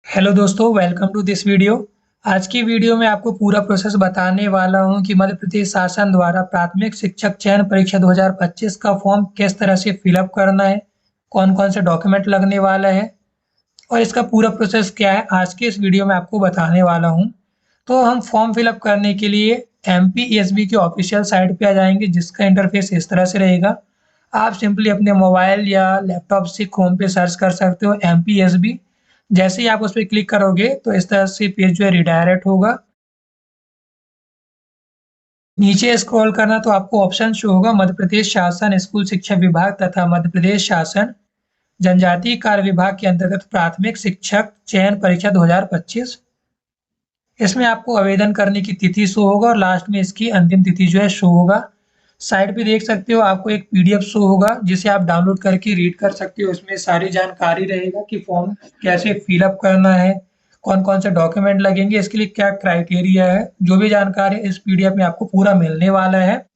Hello दोस्तों, welcome to this video. आज की वीडियो में आपको पूरा प्रोसेस बताने वाला हूं कि मध्य प्रदेश शासन द्वारा प्राथमिक शिक्षक चयन परीक्षा 2025 का फॉर्म किस तरह से फिलअप करना है, कौन-कौन से डॉक्यूमेंट लगने वाला है और इसका पूरा प्रोसेस क्या है, आज के इस वीडियो में आपको बताने वाला हूं। तो हम फॉर्म फिलअप करने के लिए एमपीएसबी की ऑफिशियल साइट पे आ जाएंगे, जिसका इंटरफेस इस तरह से रहेगा। आप सिंपली अपने मोबाइल या लैपटॉप से क्रोम पे सर्च कर सकते हो एमपीएसबी। जैसे ही आप उस पे क्लिक करोगे तो इस तरह से पेज जो है रिडायरेक्ट होगा। नीचे स्क्रॉल करना तो आपको ऑप्शन शो होगा मध्य प्रदेश शासन स्कूल शिक्षा विभाग तथा मध्य प्रदेश शासन जनजातीय कार्य विभाग के अंतर्गत प्राथमिक शिक्षक चयन परीक्षा 2025। इसमें आपको आवेदन करने की तिथि शो होगा और लास्ट में इसकी अंतिम तिथि जो है शो होगा। साइड पे देख सकते हो आपको एक पीडीएफ शो होगा, जिसे आप डाउनलोड करके रीड कर सकते हो। इसमें सारी जानकारी रहेगा कि फॉर्म कैसे फिलअप करना है, कौन-कौन से डॉक्यूमेंट लगेंगे, इसके लिए क्या क्राइटेरिया है, जो भी जानकारी इस पीडीएफ में आपको पूरा मिलने वाला है।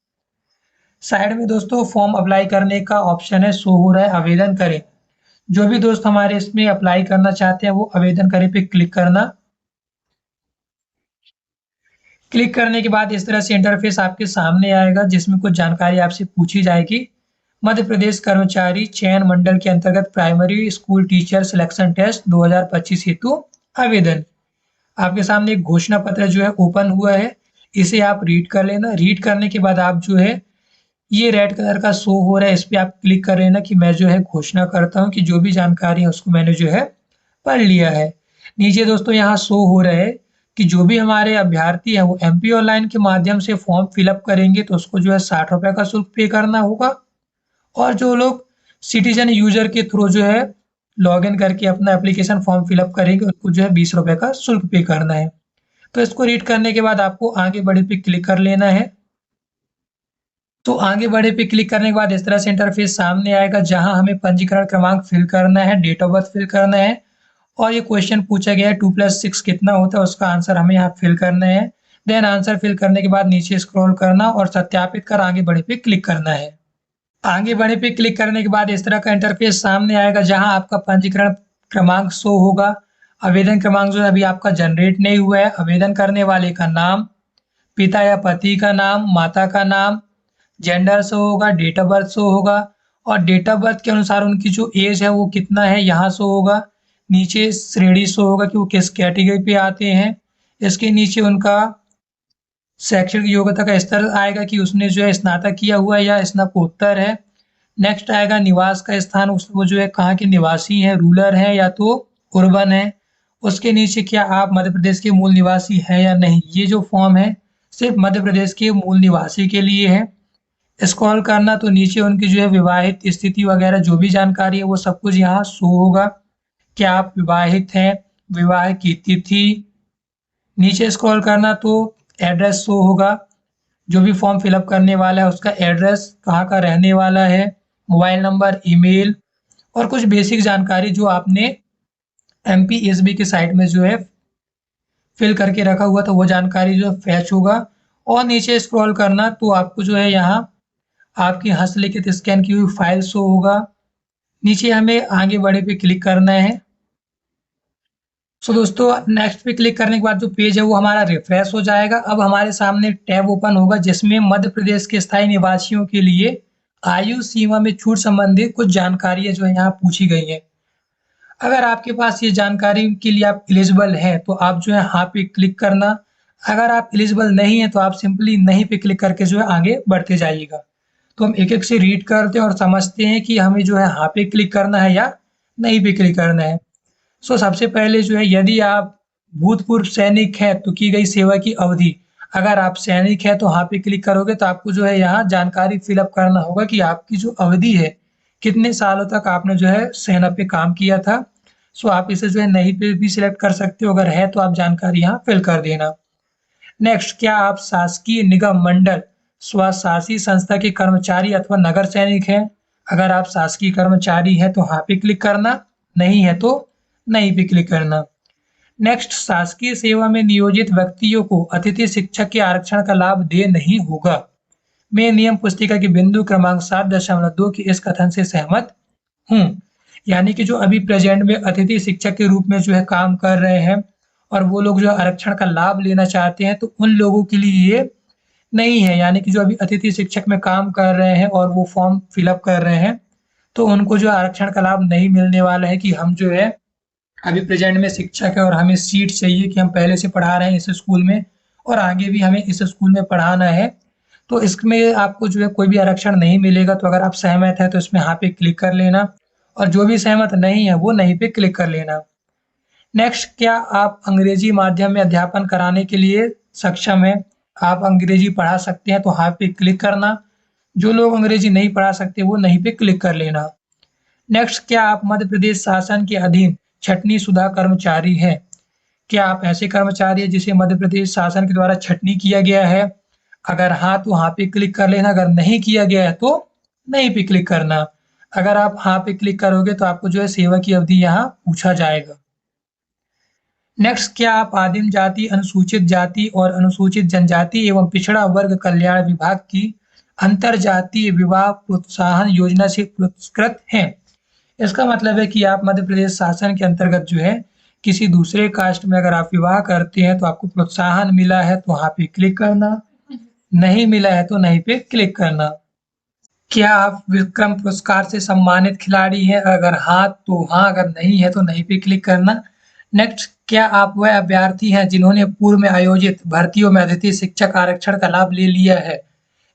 साइड में दोस्तों फॉर्म अप्लाई करने का ऑप्शन है, शो हो रहा है आवेदन करें। जो भी दोस्त हमारे इसमें अप्लाई करना चाहते हैं वो आवेदन करें पे क्लिक करना। क्लिक करने के बाद इस तरह से इंटरफेस आपके सामने आएगा, जिसमें कुछ जानकारी आपसे पूछी जाएगी। मध्य प्रदेश कर्मचारी चयन मंडल के अंतर्गत primary school teacher selection test 2025 हेतु आवेदन। आपके सामने एक घोषणा पत्र जो है ओपन हुआ है, इसे आप रीड कर लेना। रीड करने के बाद आप जो है ये रेड कलर का शो हो रहा है, इस पे आप क्लिक कर लेना कि मैं जो है घोषणा करता हूँ कि जो भी जानकारी है उसको मैंने जो है पढ़ लिया है। नीचे दोस्तों यहाँ शो हो रहा है कि जो भी हमारे अभ्यर्थी हैं वो एमपी ऑनलाइन के माध्यम से फॉर्म फिलअप करेंगे तो उसको जो है 60 रुपए का शुल्क पे करना होगा। और जो लोग सिटीजन यूजर के थ्रू जो है लॉगिन करके अपना एप्लीकेशन फॉर्म फिलअप करेंगे उनको जो है 20 रुपए का शुल्क पे करना है। तो इसको रीड करने के बाद आपको आगे बढ़े पे क्लिक कर लेना है। तो आगे बढ़े पे क्लिक करने के बाद इस तरह से इंटरफेस सामने आएगा, जहां हमें पंजीकरण क्रमांक फिल करना है, डेट ऑफ बर्थ फिल करना है और ये क्वेश्चन पूछा गया है 2+6 कितना होता है, उसका आंसर हमें यहाँ फिल करना है। देन आंसर फिल करने के बाद नीचे स्क्रॉल करना और सत्यापित कर आगे बढ़े पे क्लिक करना है। आगे बढ़े पे क्लिक करने के बाद इस तरह का इंटरफेस सामने आएगा, जहां आपका पंजीकरण क्रमांक शो होगा। आवेदन क्रमांक जो है अभी आपका जनरेट नहीं हुआ है। आवेदन करने वाले का नाम, पिता या पति का नाम, माता का नाम, जेंडर शो होगा, डेट ऑफ बर्थ शो होगा और डेट ऑफ बर्थ के अनुसार उनकी जो एज है वो कितना है यहाँ शो होगा। नीचे श्रेणी शो होगा कि वो किस कैटेगरी पे आते हैं। इसके नीचे उनका शैक्षणिक योग्यता का स्तर आएगा कि उसने जो है स्नातक किया हुआ है या स्नातकोत्तर है। नेक्स्ट आएगा निवास का स्थान, वो जो है कहाँ के निवासी हैं, रूरल है या तो अर्बन है। उसके नीचे क्या आप मध्य प्रदेश के मूल निवासी हैं या नहीं। ये जो फॉर्म है सिर्फ मध्य प्रदेश के मूल निवासी के लिए है। स्क्रॉल करना तो नीचे उनकी जो है विवाहित स्थिति वगैरह जो भी जानकारी है वो सब कुछ यहाँ शो होगा। क्या आप विवाहित हैं, विवाह की तिथि। नीचे स्क्रॉल करना तो एड्रेस शो होगा, जो भी फॉर्म फिलअप करने वाला है उसका एड्रेस, कहाँ का रहने वाला है, मोबाइल नंबर, ईमेल और कुछ बेसिक जानकारी जो आपने एमपीएसबी की साइट में जो है फिल करके रखा हुआ था वो जानकारी जो है फैच होगा। और नीचे स्क्रॉल करना तो आपको जो है यहाँ आपकी हस्तलिखित स्कैन की हुई फाइल शो होगा। नीचे हमें आगे बढ़े पे क्लिक करना है। सो दोस्तों नेक्स्ट पे क्लिक करने के बाद जो पेज है वो हमारा रिफ्रेश हो जाएगा। अब हमारे सामने टैब ओपन होगा, जिसमें मध्य प्रदेश के स्थायी निवासियों के लिए आयु सीमा में छूट संबंधित कुछ जानकारियां जो है यहाँ पूछी गई हैं। अगर आपके पास ये जानकारी के लिए आप एलिजिबल हैं तो आप जो है हाँ पे क्लिक करना। अगर आप एलिजिबल नहीं है तो आप सिंपली नहीं पे क्लिक करके जो है आगे बढ़ते जाइएगा। तो हम एक एक से रीड करते हैं और समझते हैं कि हमें जो है हाँ पे क्लिक करना है या नहीं पे क्लिक करना है। सो सबसे पहले जो है यदि आप भूतपूर्व सैनिक हैं तो की गई सेवा की अवधि। अगर आप सैनिक हैं तो हाँ पे क्लिक करोगे तो आपको जो है यहाँ जानकारी फिलअप करना होगा कि आपकी जो अवधि है, कितने सालों तक आपने जो है सेना पे काम किया था। सो आप इसे जो है नहीं पे भी सिलेक्ट कर सकते हो, अगर है तो आप जानकारी यहाँ फिल कर देना। नेक्स्ट, क्या आप शासकीय निगम मंडल स्वशासी संस्था के कर्मचारी अथवा नगर सैनिक हैं। अगर आप शासकीय कर्मचारी हैं तो हाँ पे क्लिक करना, नहीं है तो नहीं पे क्लिक करना। नेक्स्ट, शासकीय सेवा में नियोजित व्यक्तियों को अतिथि शिक्षक के आरक्षण का लाभ दे नहीं होगा। मैं नियम पुस्तिका के बिंदु क्रमांक 7.2 के इस कथन से सहमत हूँ। यानी कि जो अभी प्रेजेंट में अतिथि शिक्षक के रूप में जो है काम कर रहे हैं और वो लोग जो आरक्षण का लाभ लेना चाहते हैं, तो उन लोगों के लिए ये नहीं है। यानी कि जो अभी अतिथि शिक्षक में काम कर रहे हैं और वो फॉर्म फिलअप कर रहे हैं, तो उनको जो आरक्षण का लाभ नहीं मिलने वाला है कि हम जो है अभी प्रेजेंट में शिक्षक है और हमें सीट चाहिए कि हम पहले से पढ़ा रहे हैं इस स्कूल में और आगे भी हमें इस स्कूल में पढ़ाना है। तो इसमें आपको जो है कोई भी आरक्षण नहीं मिलेगा। तो अगर आप सहमत हैं तो इसमें यहाँ पे क्लिक कर लेना और जो भी सहमत नहीं है वो नहीं पे क्लिक कर लेना। नेक्स्ट, क्या आप अंग्रेजी माध्यम में अध्यापन कराने के लिए सक्षम हैं? आप अंग्रेजी पढ़ा सकते हैं तो हाँ पे क्लिक करना। जो लोग अंग्रेजी नहीं पढ़ा सकते वो नहीं पे क्लिक कर लेना। नेक्स्ट, क्या आप मध्य प्रदेश शासन के अधीन छँटनी शुदा कर्मचारी हैं? क्या आप ऐसे कर्मचारी हैं जिसे मध्य प्रदेश शासन के द्वारा छँटनी किया गया है? अगर हाँ, तो हाँ पे क्लिक कर लेना, अगर नहीं किया गया है तो नहीं पे क्लिक करना। अगर आप हाँ पे क्लिक करोगे तो आपको जो है सेवा की अवधि यहाँ पूछा जाएगा। नेक्स्ट, क्या आप आदिम जाति, अनुसूचित जाति और अनुसूचित जनजाति एवं पिछड़ा वर्ग कल्याण विभाग की अंतरजातीय विवाह प्रोत्साहन योजना से पुरस्कृत हैं? इसका मतलब है कि आप मध्य प्रदेश शासन के अंतर्गत जो है किसी दूसरे कास्ट में अगर आप विवाह करते हैं तो आपको प्रोत्साहन मिला है तो हाँ पे क्लिक करना, नहीं मिला है तो नहीं पे क्लिक करना। क्या आप विक्रम पुरस्कार से सम्मानित खिलाड़ी हैं? अगर हाँ तो हाँ, अगर नहीं है तो नहीं पे क्लिक करना। नेक्स्ट, क्या आप वह अभ्यर्थी हैं जिन्होंने पूर्व में आयोजित भर्तियों में अतिथि शिक्षक आरक्षण का लाभ ले लिया है?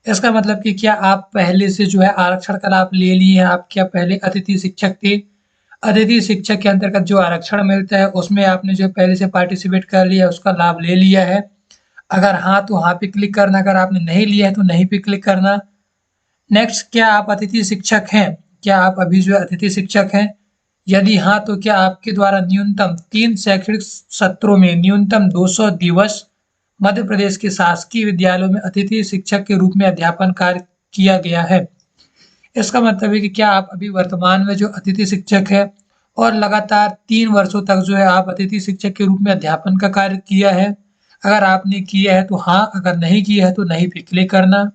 इसका मतलब कि क्या आप पहले से जो है आरक्षण का लाभ ले लिए हैं? आप क्या पहले अतिथि शिक्षक थे? अतिथि शिक्षक के अंतर्गत जो आरक्षण मिलता है उसमें आपने जो पहले से पार्टिसिपेट कर लिया, उसका लाभ ले लिया है। अगर हाँ, तो हाँ पे क्लिक करना, अगर आपने नहीं लिया है तो नहीं पे क्लिक करना। नेक्स्ट, क्या आप अतिथि शिक्षक हैं? क्या आप अभी जो है अतिथि शिक्षक हैं? यदि हाँ, तो क्या आपके द्वारा न्यूनतम 3 शैक्षणिक सत्रों में न्यूनतम 200 दिवस मध्य प्रदेश के शासकीय विद्यालयों में अतिथि शिक्षक के रूप में अध्यापन कार्य किया गया है? इसका मतलब है कि क्या आप अभी वर्तमान में जो अतिथि शिक्षक है और लगातार 3 वर्षों तक जो है आप अतिथि शिक्षक के रूप में अध्यापन का कार्य किया है? अगर आपने किया है तो हाँ, अगर नहीं किया है तो नहीं पे क्लिक करना।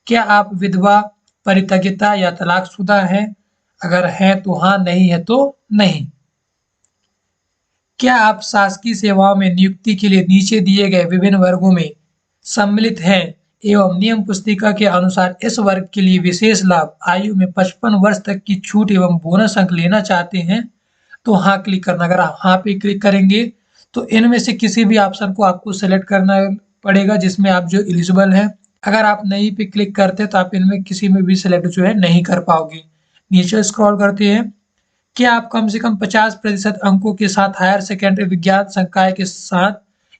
क्या आप विधवा, परित्यक्ता या तलाकशुदा हैं? अगर हैं तो हाँ, नहीं है तो नहीं। क्या आप शासकीय सेवाओं में नियुक्ति के लिए नीचे दिए गए विभिन्न वर्गों में सम्मिलित हैं एवं नियम पुस्तिका के अनुसार इस वर्ग के लिए विशेष लाभ आयु में 55 वर्ष तक की छूट एवं बोनस अंक लेना चाहते हैं? तो हाँ क्लिक करना। अगर आप हाँ पे क्लिक करेंगे तो इनमें से किसी भी ऑप्शन को आपको सेलेक्ट करना पड़ेगा जिसमें आप जो एलिजिबल हैं। अगर आप नहीं पे क्लिक करते तो आप इनमें किसी में भी सिलेक्ट जो है नहीं कर पाओगे। नीचे स्क्रॉल करते हैं। क्या आप कम से कम 50% अंकों के साथ हायर सेकेंडरी विज्ञान संकाय के साथ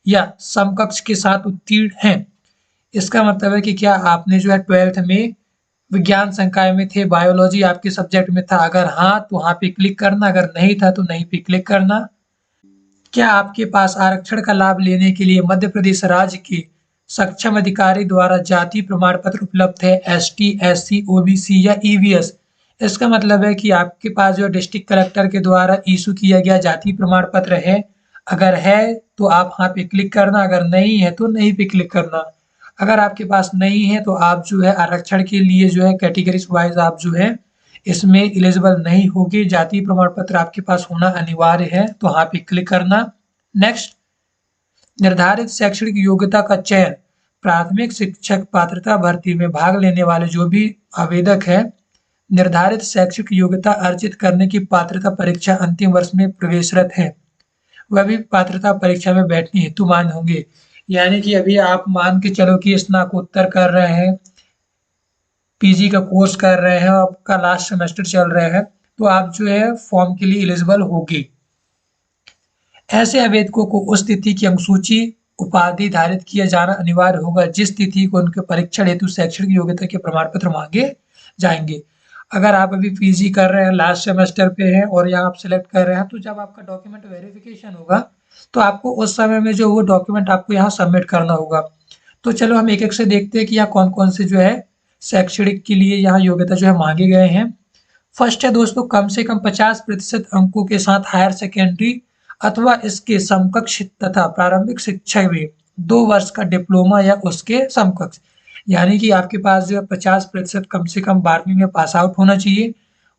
या समकक्ष के साथ उत्तीर्ण हैं? इसका मतलब है कि क्या आपने जो है 12th में विज्ञान संकाय में थे, बायोलॉजी आपके सब्जेक्ट में था? अगर हाँ, तो हाँ पे क्लिक करना, अगर नहीं था तो नहीं पे क्लिक करना। क्या आपके पास आरक्षण का लाभ लेने के लिए मध्य प्रदेश राज्य के सक्षम अधिकारी द्वारा जाति प्रमाण पत्र उपलब्ध है? एसटी, एससी, ओबीसी या ईवीएस? इसका मतलब है कि आपके पास जो डिस्ट्रिक्ट कलेक्टर के द्वारा इशू किया गया जाति प्रमाण पत्र है। अगर है तो आप हाँ पे क्लिक करना, अगर नहीं है तो नहीं पे क्लिक करना। अगर आपके पास नहीं है तो आप जो है आरक्षण के लिए जो है कैटेगरीज वाइज आप जो है इसमें एलिजिबल नहीं होगी। जाति प्रमाण पत्र आपके पास होना अनिवार्य है, तो हाँ पे क्लिक करना। नेक्स्ट, निर्धारित शैक्षणिक योग्यता का चयन प्राथमिक शिक्षक पात्रता भर्ती में भाग लेने वाले जो भी आवेदक है निर्धारित शैक्षिक योग्यता अर्जित करने की पात्रता परीक्षा अंतिम वर्ष में प्रवेशरत है, वह भी पात्रता परीक्षा में बैठने हेतु मान्य होंगे। यानी कि अभी आप मान के चलो कि स्नातकोत्तर कर रहे हैं, पीजी का कोर्स कर रहे हैं, आपका लास्ट सेमेस्टर चल रहा है, तो आप जो है फॉर्म के लिए एलिजिबल होगी। ऐसे आवेदकों को उस तिथि की अंकसूची उपाधि धारित किया जाना अनिवार्य होगा जिस तिथि को उनके परीक्षण हेतु शैक्षणिक योग्यता के प्रमाण पत्र मांगे जाएंगे। अगर आप अभी पीजी कर रहे हैं, लास्ट सेमेस्टर पे हैं और यहाँ आप सिलेक्ट कर रहे हैं, तो जब आपका डॉक्यूमेंट वेरिफिकेशन होगा तो आपको उस समय में जो वो डॉक्यूमेंट आपको यहाँ सबमिट करना होगा। तो चलो हम एक एक से देखते हैं कि यहाँ कौन कौन से जो है शैक्षणिक के लिए यहाँ योग्यता जो है मांगे गए हैं। फर्स्ट है दोस्तों, कम से कम 50% अंकों के साथ हायर सेकेंडरी अथवा इसके समकक्ष तथा प्रारंभिक शिक्षा में 2 वर्ष का डिप्लोमा या उसके समकक्ष। यानी कि आपके पास जो है 50% कम से कम 12वीं में पास आउट होना चाहिए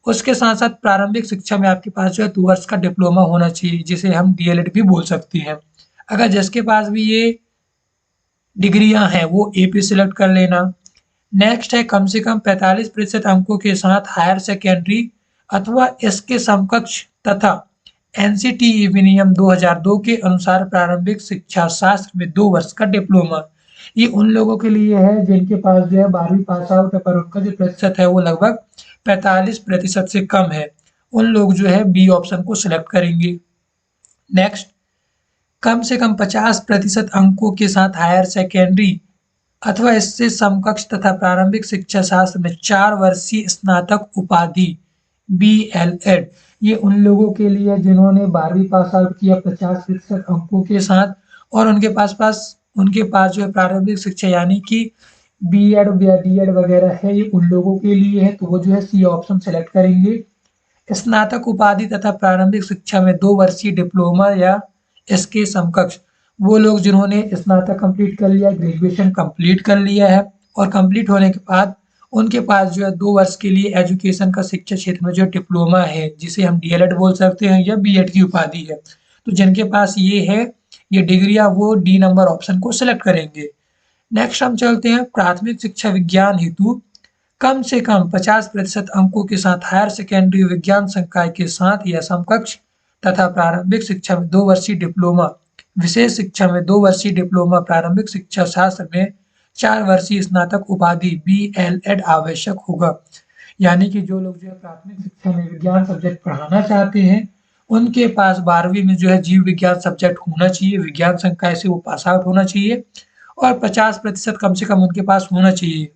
उसके साथ-साथ प्रारंभिक शिक्षा में आपके पास जो है 2 वर्ष का डिप्लोमा होना चाहिए, जिसे हम डीएलएड भी बोल सकते हैं। अगर जिसके पास भी ये डिग्रियाँ हैं, वो एपी सिलेक्ट कर लेना। नेक्स्ट है कम से कम 45% अंकों के साथ हायर सेकेंडरी अथवा इसके समकक्ष तथा एनसीटीई विनियम 2002 के अनुसार प्रारंभिक शिक्षा शास्त्र में 2 वर्ष का डिप्लोमा। ये उन लोगों के लिए है जिनके पास जो है 12वीं पास आउट है, पर उनका जो प्रतिशत है वो लगभग 45% से कम है। उन लोग जो है बी ऑप्शन को सिलेक्ट करेंगे। नेक्स्ट, कम से कम 50% अंकों के साथ हायर सेकेंडरी अथवा इससे समकक्ष तथा प्रारंभिक शिक्षा शास्त्र में 4 वर्षीय स्नातक उपाधि बीएलएड। ये उन लोगों के लिए जिन्होंने 12वीं पास आउट किया 50% अंकों के साथ और उनके पास जो है प्रारंभिक शिक्षा यानी कि बीएड या डीएड वगैरह है, ये उन लोगों के लिए है, तो वो जो है सी ऑप्शन सेलेक्ट करेंगे। स्नातक उपाधि तथा प्रारंभिक शिक्षा में 2 वर्षीय डिप्लोमा या इसके समकक्ष, वो लोग जिन्होंने स्नातक कंप्लीट कर लिया, ग्रेजुएशन कंप्लीट कर लिया है और कंप्लीट होने के बाद उनके पास जो है 2 वर्ष के लिए एजुकेशन का शिक्षा क्षेत्र में जो डिप्लोमा है, जिसे हम डीएलएड बोल सकते हैं या बीएड की उपाधि है। तो जिनके पास ये है, ये डिग्रियां, वो डी नंबर ऑप्शन को सिलेक्ट करेंगे। नेक्स्ट हम चलते हैं प्राथमिक शिक्षा विज्ञान हेतु कम से कम 50% अंकों के साथ हायर सेकेंडरी विज्ञान संकाय के साथ या समकक्ष तथा प्रारंभिक शिक्षा में 2 वर्षीय डिप्लोमा, विशेष शिक्षा में 2 वर्षीय डिप्लोमा, प्रारंभिक शिक्षा शास्त्र में 4 वर्षीय स्नातक उपाधि बीएलएड आवश्यक होगा। यानी कि जो लोग जो है प्राथमिक शिक्षा में विज्ञान सब्जेक्ट पढ़ाना चाहते हैं, उनके पास 12वीं में जो है जीव विज्ञान सब्जेक्ट होना चाहिए, विज्ञान संकाय से वो पास आउट होना चाहिए और 50% कम से कम उनके पास होना चाहिए।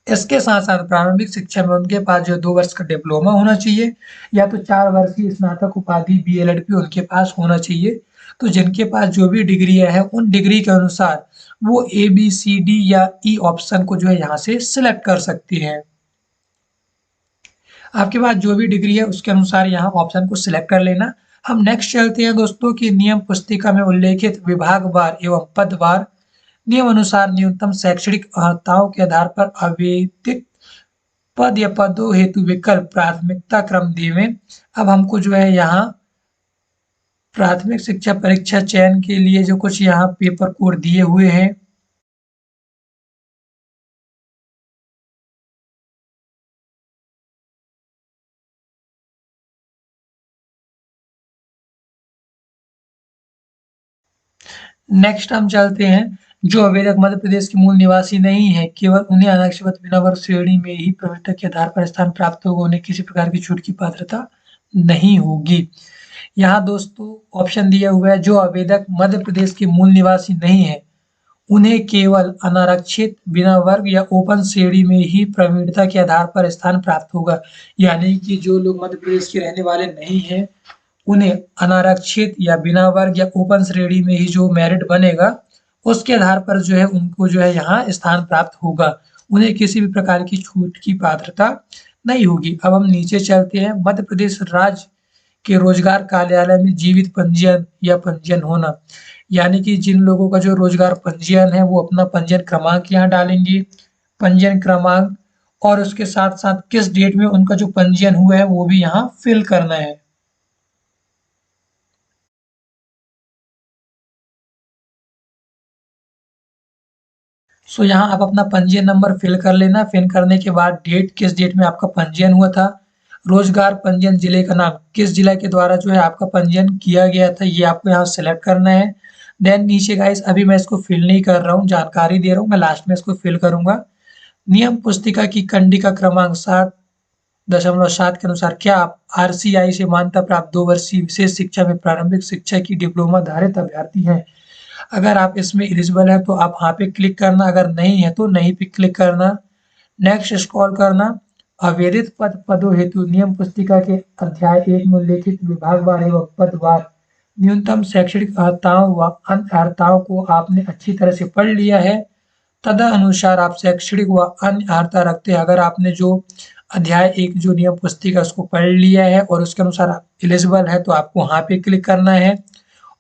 इसके साथ-साथ प्रारंभिक शिक्षा में उनके पास जो 2 वर्ष का डिप्लोमा होना चाहिए या तो 4 वर्षीय स्नातक उपाधि बीएलएड भी उनके पास होना चाहिए। तो जिनके पास जो भी डिग्रियाँ हैं, उन डिग्री के अनुसार वो ए, बी, सी, डी या ई ऑप्शन को जो है यहाँ से सिलेक्ट कर सकते हैं। आपके पास जो भी डिग्री है उसके अनुसार यहाँ ऑप्शन को सिलेक्ट कर लेना। हम नेक्स्ट चलते हैं दोस्तों कि नियम पुस्तिका में उल्लेखित विभागवार एवं पदवार नियम अनुसार न्यूनतम शैक्षणिक अर्हताओं के आधार पर आवेदित पद या पदों हेतु विकल्प प्राथमिकता क्रम देवें। अब हमको जो है यहाँ प्राथमिक शिक्षा परीक्षा चयन के लिए जो कुछ यहाँ पेपर कोड दिए हुए हैं, नेक्स्ट हम चलते हैं जो आवेदक मध्य प्रदेश के मूल निवासी नहीं है, केवल उन्हें आरक्षित बिना वर्ग श्रेणी में ही प्रवेशिका के आधार पर स्थान प्राप्त होगा, उन्हें किसी प्रकार की छूट की पात्रता नहीं होगी। यहाँ दोस्तों ऑप्शन दिया हुआ है जो आवेदक मध्य प्रदेश के मूल निवासी नहीं है, उन्हें केवल अनारक्षित बिना वर्ग या ओपन श्रेणी में ही प्रवीणता के आधार पर स्थान प्राप्त होगा। यानी कि जो लोग मध्य प्रदेश के रहने वाले नहीं हैं, उन्हें अनारक्षित या बिना वर्ग या ओपन श्रेणी में ही जो मेरिट बनेगा, उसके आधार पर जो है उनको जो है यहाँ स्थान प्राप्त होगा। उन्हें किसी भी प्रकार की छूट की पात्रता नहीं होगी। अब हम नीचे चलते हैं। मध्य प्रदेश राज्य के रोजगार कार्यालय में जीवित पंजीयन या पंजीयन होना, यानी कि जिन लोगों का जो रोजगार पंजीयन है वो अपना पंजीयन क्रमांक यहाँ डालेंगे, पंजीयन क्रमांक और उसके साथ साथ किस डेट में उनका जो पंजीयन हुआ है वो भी यहाँ फिल करना है। सो यहाँ आप अपना पंजीयन नंबर फिल कर लेना। फिल करने के बाद डेट, किस डेट में आपका पंजीयन हुआ था, रोजगार पंजीयन जिले का नाम, किस जिला के द्वारा जो है आपका पंजीयन किया गया था, ये आपको यहाँ सेलेक्ट करना है। देन नीचे गाइस अभी मैं इसको फिल नहीं कर रहा हूँ, जानकारी दे रहा हूँ, मैं लास्ट में इसको फिल करूंगा। नियम पुस्तिका की कंडिका क्रमांक 7.7 के अनुसार क्या आप आरसीआई से मान्यता प्राप्त 2 वर्षीय विशेष शिक्षा में प्रारंभिक शिक्षा की डिप्लोमा धारित अभ्यर्थी हैं? अगर आप इसमें एलिजिबल है तो आप हाँ पे क्लिक करना, अगर नहीं है तो नहीं पे क्लिक करना। नेक्स्ट स्क्रॉल करना। आवेदित पदों हेतु नियम पुस्तिका के अध्याय 1 में उल्लेखित विभागवार एवं पदवार न्यूनतम शैक्षणिक अर्हताओं व अन्य अर्हताओं को आपने अच्छी तरह से पढ़ लिया है। तदनुसार आप शैक्षणिक व अन्य अर्हता रखते हैं। अगर आपने जो अध्याय 1 जो नियम पुस्तिका उसको पढ़ लिया है और उसके अनुसार आप एलिजिबल है तो आपको हाँ पे क्लिक करना है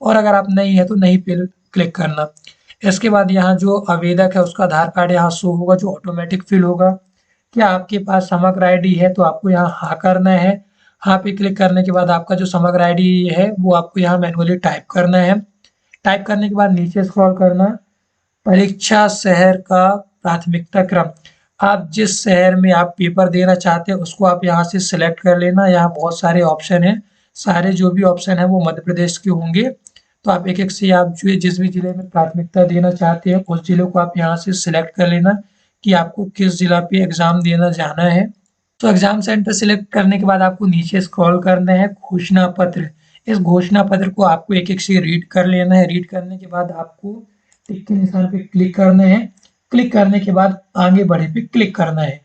और अगर आप नहीं है तो नहीं पे क्लिक करना। इसके बाद यहाँ जो आवेदक है उसका आधार कार्ड यहाँ शो होगा जो ऑटोमेटिक फिल होगा क्या आपके पास समग्र आईडी है, तो आपको यहाँ हाँ करना है। हाँ पे क्लिक करने के बाद आपका जो समग्र आईडी है वो आपको यहाँ मैनुअली टाइप करना है। टाइप करने के बाद नीचे स्क्रॉल करना, परीक्षा शहर का प्राथमिकता क्रम। आप जिस शहर में आप पेपर देना चाहते हैं उसको आप यहाँ से सिलेक्ट कर लेना। यहाँ बहुत सारे ऑप्शन हैं, सारे जो भी ऑप्शन है वो मध्य प्रदेश के होंगे। तो आप एक एक से आप जो जिस भी जिले में प्राथमिकता देना चाहते हैं उस जिले को आप यहाँ से सिलेक्ट कर लेना कि आपको किस जिला पे एग्जाम देना जाना है। तो एग्जाम सेंटर सिलेक्ट करने के बाद आपको नीचे स्क्रॉल करना है, घोषणा पत्र। इस घोषणा पत्र को आपको एक एक से रीड कर लेना है। रीड करने के बाद आपको टिक के निशान पे क्लिक करना है। क्लिक करने के बाद आगे बढ़े पे क्लिक करना है।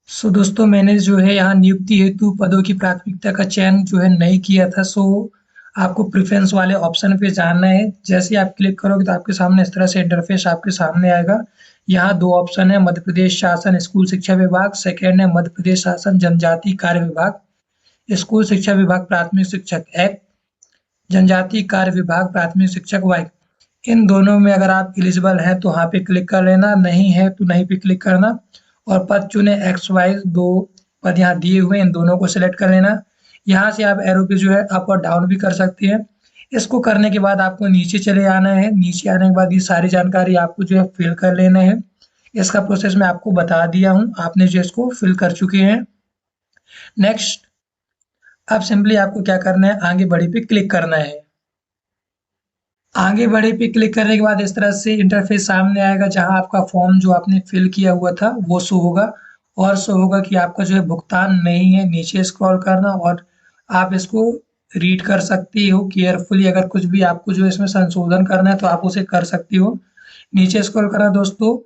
सो दोस्तों, मैंने जो है यहाँ नियुक्ति हेतु पदों की प्राथमिकता का चयन जो है नहीं किया था। सो आपको प्रेफरेंस वाले ऑप्शन पे जाना है। जैसे ही आप क्लिक करोगे तो आपके सामने इस तरह से इंटरफेस आपके सामने आएगा। यहाँ दो ऑप्शन है, मध्य प्रदेश शासन स्कूल शिक्षा विभाग, सेकेंड है मध्य प्रदेश शासन जनजाति कार्य विभाग। स्कूल शिक्षा विभाग प्राथमिक शिक्षक एक, जनजाति कार्य विभाग प्राथमिक शिक्षक वाई। इन दोनों में अगर आप एलिजिबल हैं तो हाँ पे क्लिक कर लेना, नहीं है तो नहीं पे क्लिक करना। और पद चुने एक्स वाई, दो पद यहाँ दिए हुए इन दोनों को सिलेक्ट कर लेना। यहाँ से आप एरो पे जो है अप और डाउन भी कर सकते हैं। इसको करने के बाद आपको नीचे चले आना है। नीचे आने के बाद ये सारी जानकारी आपको जो है फिल कर लेना है। इसका प्रोसेस मैं आपको बता दिया हूँ, आपने जो इसको फिल कर चुके हैं। नेक्स्ट, अब सिंपली आपको क्या करना है, आगे बढ़ी पे क्लिक करना है। आगे बढ़े पे क्लिक करने के बाद इस तरह से इंटरफेस सामने आएगा जहां आपका फॉर्म जो आपने फिल किया हुआ था वो शो होगा। और शो होगा कि आपका जो है भुगतान नहीं है। नीचे स्क्रॉल करना और आप इसको रीड कर सकती हो केयरफुली। अगर कुछ भी आपको जो है इसमें संशोधन करना है तो आप उसे कर सकती हो। नीचे स्क्रॉल करना दोस्तों,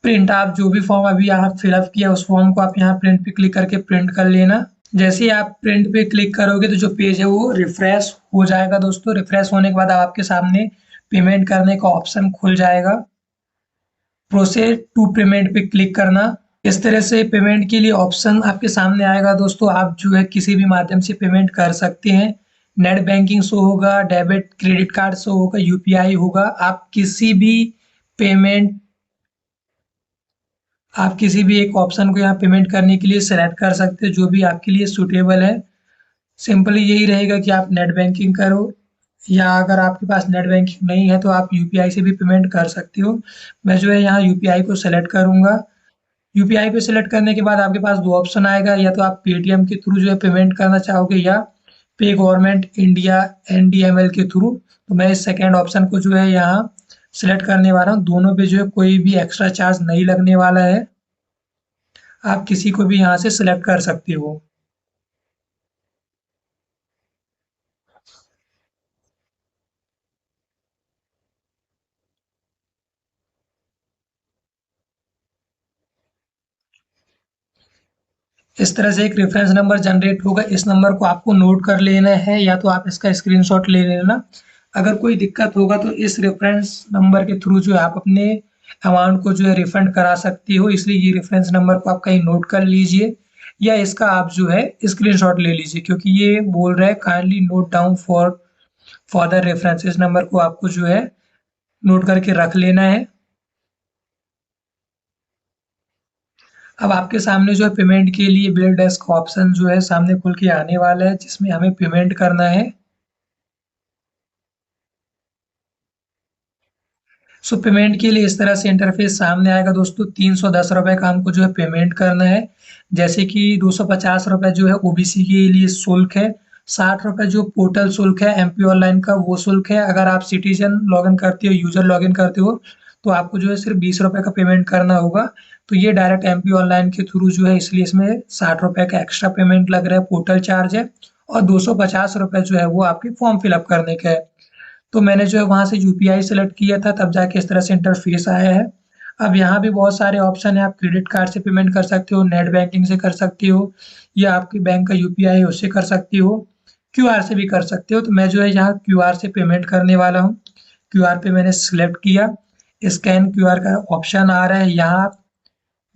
प्रिंट, आप जो भी फॉर्म अभी यहाँ फिलअप किया उस फॉर्म को आप यहाँ प्रिंट पे क्लिक करके प्रिंट कर लेना। जैसे ही आप प्रिंट पे क्लिक करोगे तो जो पेज है वो रिफ्रेश हो जाएगा दोस्तों। रिफ्रेश होने के बाद आपके सामने पेमेंट करने का ऑप्शन खुल जाएगा। प्रोसेस टू पेमेंट पे क्लिक करना। इस तरह से पेमेंट के लिए ऑप्शन आपके सामने आएगा दोस्तों। आप जो है किसी भी माध्यम से पेमेंट कर सकते हैं। नेट बैंकिंग शो होगा, डेबिट क्रेडिट कार्ड शो होगा, यूपीआई होगा। पेमेंट आप किसी भी एक ऑप्शन को यहाँ पेमेंट करने के लिए सेलेक्ट कर सकते हो जो भी आपके लिए सूटेबल है। सिंपली यही रहेगा कि आप नेट बैंकिंग करो, या अगर आपके पास नेट बैंकिंग नहीं है तो आप यूपीआई से भी पेमेंट कर सकते हो। मैं जो है यहाँ यूपीआई को सेलेक्ट करूँगा। यूपीआई पे सेलेक्ट करने के बाद आपके पास दो ऑप्शन आएगा, या तो आप पेटीएम के थ्रू जो है पेमेंट करना चाहोगे या पे गवर्नमेंट इंडिया एनडीएमएल के थ्रू। तो मैं इस सेकेंड ऑप्शन को जो है यहाँ सेलेक्ट करने वाला हूँ। दोनों पे जो है कोई भी एक्स्ट्रा चार्ज नहीं लगने वाला है। आप किसी को भी यहाँ से सिलेक्ट कर सकते हो। इस तरह से एक रेफरेंस नंबर जनरेट होगा। इस नंबर को आपको नोट कर लेना है, या तो आप इसका स्क्रीनशॉट ले लेना। अगर कोई दिक्कत होगा तो इस रेफरेंस नंबर के थ्रू जो है आप अपने अमाउंट को जो है रिफंड करा सकती हो। इसलिए ये रेफरेंस नंबर को आप कहीं नोट कर लीजिए, या इसका आप जो है स्क्रीनशॉट ले लीजिए, क्योंकि ये बोल रहा है kindly note down for the reference. इस नंबर को आपको जो है नोट करके रख लेना है। अब आपके सामने जो है पेमेंट के लिए बिल डेस्क ऑप्शन जो है सामने खुल के आने वाला है, जिसमें हमें पेमेंट करना है। सो पेमेंट के लिए इस तरह से इंटरफेस सामने आएगा दोस्तों। 310 रुपए का हमको जो है पेमेंट करना है। जैसे कि 250 रुपए जो है ओबीसी के लिए शुल्क है। 60 रुपए जो पोर्टल शुल्क है एमपी ऑनलाइन का वो शुल्क है। अगर आप सिटीजन लॉगिन करते हो, यूजर लॉगिन करते हो, तो आपको जो है सिर्फ 20 रुपए का पेमेंट करना होगा। तो ये डायरेक्ट एमपी ऑनलाइन के थ्रू जो है, इसलिए इसमें 60 रुपए का एक्स्ट्रा पेमेंट लग रहा है, पोर्टल चार्ज है। और 250 रुपए जो है वो आपके फॉर्म फिलअप करने का है। तो मैंने जो है वहाँ से यूपीआई सेलेक्ट किया था, तब जाके इस तरह से इंटरफेस आया है। अब यहाँ भी बहुत सारे ऑप्शन है। आप क्रेडिट कार्ड से पेमेंट कर सकते हो, नेट बैंकिंग से कर सकते हो, या आपके बैंक का यूपीआई है उससे कर सकती हो, क्यूआर से भी कर सकते हो। तो मैं जो है यहाँ क्यूआर से पेमेंट करने वाला हूँ। क्यूआर पे मैंने सिलेक्ट किया। स्कैन क्यूआर का ऑप्शन आ रहा है, यहाँ आप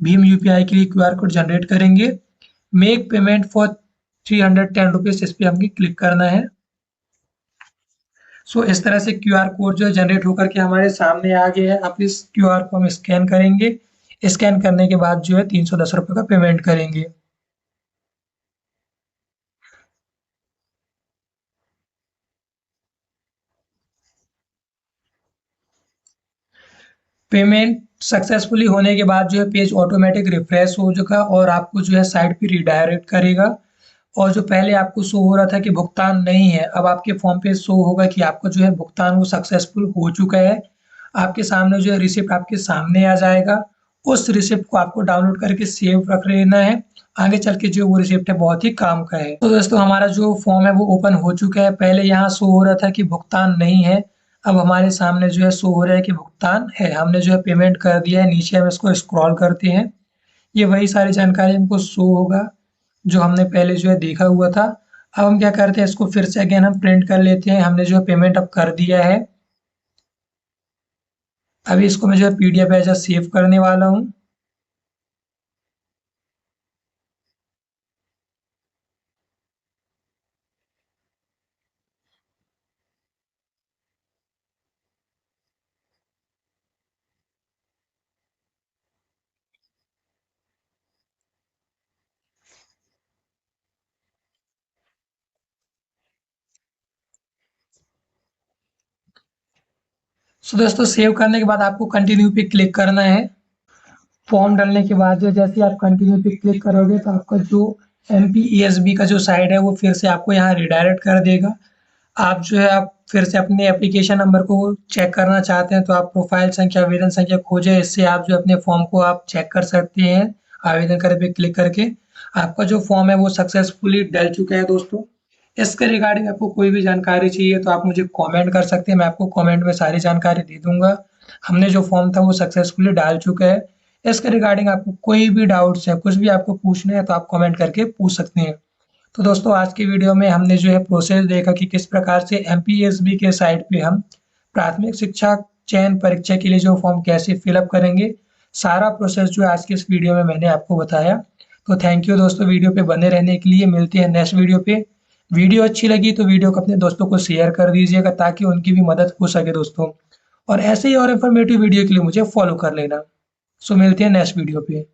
भीम यूपीआई के लिए क्यूआर कोड जनरेट करेंगे। मेक पेमेंट फॉर 310 रुपीज, इस पे हमें क्लिक करना है। सो इस तरह से क्यूआर कोड जो है जनरेट होकर के हमारे सामने आ गया है। अब इस क्यूआर को हम स्कैन करेंगे। स्कैन करने के बाद जो है 310 रुपये का पेमेंट करेंगे। पेमेंट सक्सेसफुली होने के बाद जो है पेज ऑटोमेटिक रिफ्रेश हो चुका और आपको जो है साइट पे रिडायरेक्ट करेगा। और जो पहले आपको शो हो रहा था कि भुगतान नहीं है, अब आपके फॉर्म पे शो होगा कि आपका जो है भुगतान वो सक्सेसफुल हो चुका है। आपके सामने जो है रिसिप्ट आपके सामने आ जाएगा। उस रिसिप्ट को आपको डाउनलोड करके सेव रख लेना है। आगे चल के जो वो रिसिप्ट है बहुत ही काम का है। तो दोस्तों हमारा जो फॉर्म है वो ओपन हो चुका है। पहले यहाँ शो हो रहा था कि भुगतान नहीं है, अब हमारे सामने जो है शो हो रहा है कि भुगतान है। हमने जो है पेमेंट कर दिया है। नीचे हम इसको स्क्रॉल करते हैं। ये वही सारी जानकारी हमको शो होगा जो हमने पहले जो है देखा हुआ था। अब हम क्या करते हैं, इसको फिर से अगेन हम प्रिंट कर लेते हैं। हमने जो है पेमेंट अब कर दिया है। अभी इसको मैं जो है पीडीएफ एज सेव करने वाला हूँ। सो दोस्तों सेव करने के बाद आपको कंटिन्यू पे क्लिक करना है। फॉर्म डालने के बाद जो जैसे ही आप कंटिन्यू पे क्लिक करोगे तो आपका जो MPESB का जो साइट है वो फिर से आपको यहाँ रिडायरेक्ट कर देगा। आप जो है आप फिर से अपने एप्लीकेशन नंबर को चेक करना चाहते हैं तो आप प्रोफाइल संख्या, आवेदन संख्या खोजें। इससे आप जो अपने फॉर्म को आप चेक कर सकते हैं आवेदन करे पे क्लिक करके। आपका जो फॉर्म है वो सक्सेसफुली डल चुका है दोस्तों। इसके रिगार्डिंग आपको कोई भी जानकारी चाहिए तो आप मुझे कमेंट कर सकते हैं, मैं आपको कमेंट में सारी जानकारी दे दूंगा। हमने जो फॉर्म था वो सक्सेसफुली डाल चुका है। इसके रिगार्डिंग आपको कोई भी डाउट्स है, कुछ भी आपको पूछना है तो आप कमेंट करके पूछ सकते हैं। तो दोस्तों आज की वीडियो में हमने जो है प्रोसेस देखा कि किस प्रकार से MPSB के साइट पे हम प्राथमिक शिक्षा चयन परीक्षा के लिए जो फॉर्म कैसे फिलअप करेंगे। सारा प्रोसेस जो है आज की इस वीडियो में मैंने आपको बताया। तो थैंक यू दोस्तों वीडियो पे बने रहने के लिए। मिलते हैं नेक्स्ट वीडियो पे। वीडियो अच्छी लगी तो वीडियो को अपने दोस्तों को शेयर कर दीजिएगा ताकि उनकी भी मदद हो सके दोस्तों। और ऐसे ही और इन्फॉर्मेटिव वीडियो के लिए मुझे फॉलो कर लेना। सो मिलते हैं नेक्स्ट वीडियो पे।